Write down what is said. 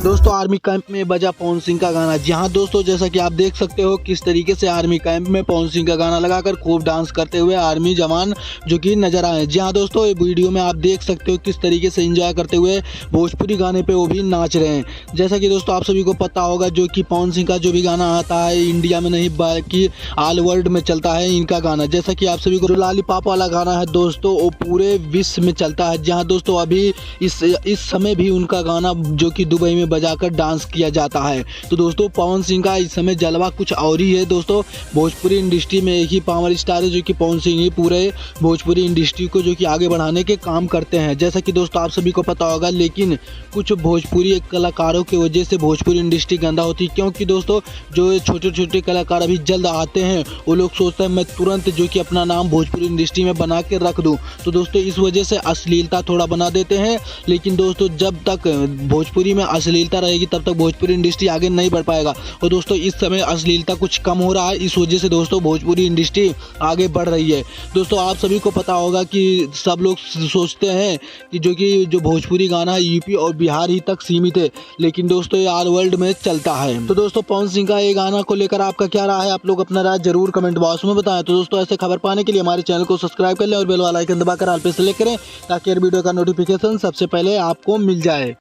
दोस्तों army camp में बजा पवन सिंह का गाना। जी हाँ दोस्तों, जैसा कि आप देख सकते हो किस तरीके से आर्मी कैंप में पवन सिंह का गाना लगाकर खूब डांस करते हुए आर्मी जवान जो कि नजर आए। जी हाँ दोस्तों, ये वीडियो में आप देख सकते हो किस तरीके से एंजॉय करते हुए भोजपुरी गाने पे वो भी नाच रहे हैं। जैसा कि दोस्तों आप सभी को पता होगा, जो कि पवन सिंह का जो भी गाना आता है इंडिया में नहीं बल्कि ऑल वर्ल्ड में चलता है इनका गाना। जैसा कि आप सभी को जो लॉलीपॉप वाला गाना है दोस्तों, वो पूरे विश्व में चलता है। जहाँ दोस्तों अभी इस समय भी उनका गाना जो कि दुबई में बजाकर डांस किया जाता है। तो दोस्तों पवन सिंह का इस समय जलवा कुछ और ही है। दोस्तों भोजपुरी इंडस्ट्री में एक ही पावर स्टार है जो कि पवन सिंह ही पूरे भोजपुरी इंडस्ट्री को जो कि आगे बढ़ाने के काम करते हैं। जैसा कि दोस्तों आप सभी को पता होगा, लेकिन कुछ भोजपुरी कलाकारों की वजह से भोजपुरी इंडस्ट्री गंदा होती है, क्योंकि दोस्तों जो छोटे छोटे कलाकार अभी जल्द आते हैं वो लोग सोचते हैं मैं तुरंत जो कि अपना नाम भोजपुरी इंडस्ट्री में बना के रख दूं। तो दोस्तों इस वजह से अश्लीलता थोड़ा बना देते हैं। लेकिन दोस्तों जब तक भोजपुरी में अश्लीलता रहेगी तब तक भोजपुरी इंडस्ट्री आगे नहीं बढ़ पाएगा। और दोस्तों इस समय अश्लीलता कुछ कम हो रहा है, इस वजह से दोस्तों भोजपुरी इंडस्ट्री आगे बढ़ रही है। दोस्तों आप सभी को पता होगा कि सब लोग सोचते हैं कि जो भोजपुरी गाना है यूपी और बिहार ही तक सीमित है, लेकिन दोस्तों ये ऑल वर्ल्ड में चलता है। तो दोस्तों पवन सिंह का ये गाना को लेकर आपका क्या राय है, आप लोग अपना राय जरूर कमेंट बॉक्स में बताएं। तो दोस्तों ऐसे खबर पाने के लिए हमारे चैनल को सब्सक्राइब कर लें और बेल वाला आइकन दबाकर ऑल पे सेलेक्ट करें, ताकि हर वीडियो का नोटिफिकेशन सबसे पहले आपको मिल जाए।